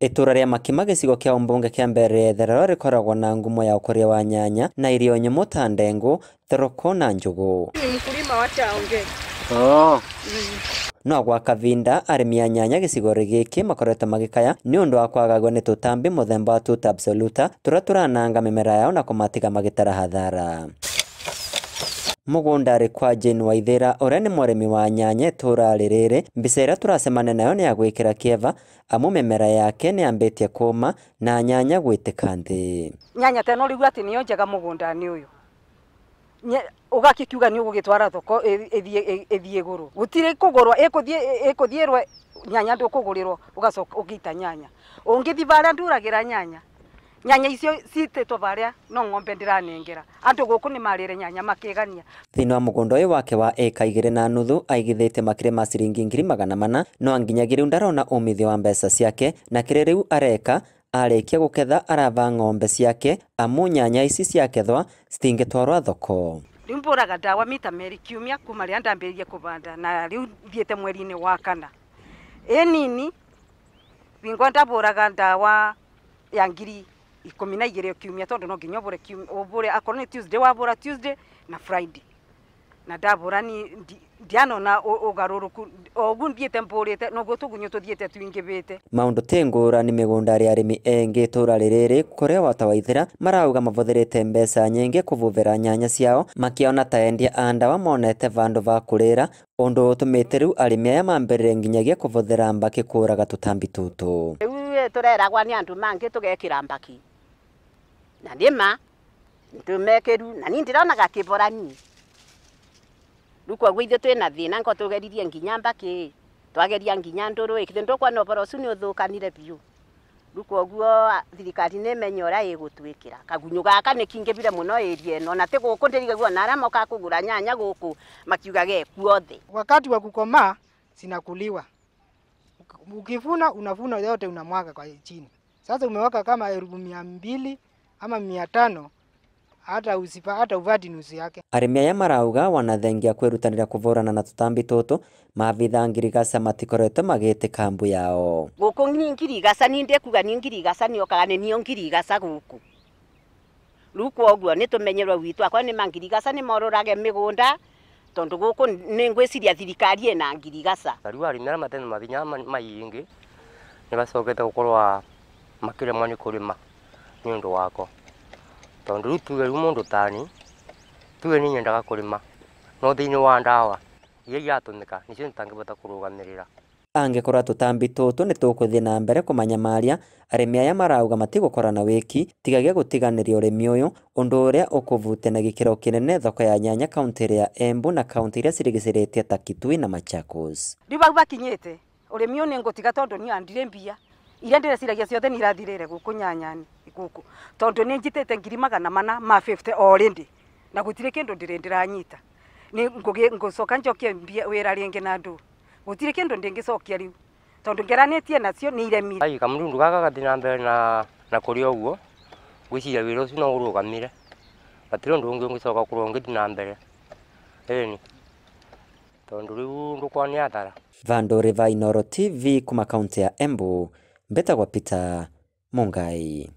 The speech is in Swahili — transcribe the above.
Itura ria Makima gicigo kia umbunge kia mbere therero rikoragwo na ngumo ya ukoria wa nyanya na irio nyumu ta ndengu, thoroko na njugu. Ni mkulima wa chaonge. No gwa kavinda arimi a nyanya gicigo giki makoretwo magikaya ni undu wa kwagagwo ni tutambi muthemba wa tuta absoluta turia turananga mimera yao na kumatiga magitara hathara. Mugunda ari kwa Jane Waithira uria ni murimi wa nyanya itura ririri mbica iria turacemania nayo ni ya gwikira kieva amu mimera yake ni ambitie kuma na nyanya gwitika nthi. Nyanya teno rigu ati niyo njega mugunda ni uyu ugakikiuga ni ugugitwara thoko ethie guru gutire kugurwa ekuthierwe nyanya ndukugurirwo ugacoka ugita nyanya ungithi baria nduragira nyanya icio citetwo baria no ng'ombe ndiranengera andu guku ni marire nyanya makigania. Thini wa mugunda uyu wake wa eka 2.5 aigithite makire ma ciringi 400,000 no anginyagiru ndarona umithio wa mbeca ciake na kire riu areka arikia guketha arava ng'ombe ciake amu nyanya ici ciakethwa citingitwarwa thoko. Riu mburaga dawa mita meri kiumia kuma ria ndambirie kubanda na riu thiete mweri-ini wa kana nini bingo ndaburaga dawa ya 12,000 kiumia tondu no nginya ubure akorwo ni Tuesday wabura Tuesday na Friday na ndabura ni ndianona ugaruruku ogu thiete mburite no gutugunyo tuthiete twingibite. Maundu tengura ni migunda ria arimi engi tura ririri kuria wata Waithira marauga mavuthirite mbeca nyingi kuvuvira nyanya ciao makiona ta endia a ndawa monete vandu va kurira undu utumite riu arimi aya mambirire nginyagia kuvuthira mbaki kuraga tutambi tutu. Riu tureragwa ni andu mangi tugekira mbaki na ndima tumekeru na ni ndirona gakiborani Lukwa gwithe twina thina ngo tugeririe nginya mbaki twageria nginya nduru ikithe ndokwa no borosu ni uthukanire biu lukwa guo thirikari ne menyora igutwikira kagunyu gaka ni kingibire muno area no na te gukundirige guo na arama ka kugura nyanya guku makiugage kuothe. Wakati wa kukoma sinakuliwa, ukivuna unavuna yote unamwaga kwa chini. Sasa umeweka kama 200 ama 500 hata uvati nusu yake. Arimi aya marauga wanathengia kwirutanira kuvurana na tutambi tutu maabitha ngirigasa matikoretwo magitika mbu yao. Guku ni ngirigasa ni ndekuga ni ngirigasa ni okaga ni niyo ngirigasa guku. Ruko oguo ni tumenyerwa witu akwa ni mangirigasa ni mororage migunda tondu guku ni ngwiciria thirikari ena ngirigasa. Riu arimi matene mathinya maingi ni bacokete gukorwa makiremwa ni kurima ni undu wako. Tondu tuge mundu tani tuge ni nyendaga kurima no thini wa ndawa iria yatunika nicio ntangibota kurugamirira. Angikora tutambi tutu ni tukuthie na mbere kumanyamaria arimi aya marauga matigukora na wiki tigagia gutiganiria urimi uyu undu uria ukuvute na gikiro kinene thoko ya nyanya kaunti ya Embu na kaunti iria cirigiciritie ta Kitui na Machakos. Riu bakinyite urimi uyu ni ngutiga tondu ni andire mbia iria ndireciragia ciothe ni irathirire guku nyanyani guku tondu ni njitete 400,000 ma 50 already na gutire kindu ndiranyita ni ngucoka njokie mbia wira ringi na ndu gutire kindu ndingicokia riu tondu ngeranitie nacio ni iremire. Ai kamurundu gaka gathina mbere na kuria uguo gwiciria wira ucio no urugamire batire ndu ungi ungicoka kurongithia na mbere ni tondu riu ndukwa ni atara. Vandore va Inoro TV kuma kaunti ya Embu mbetagwa Peter Mungai.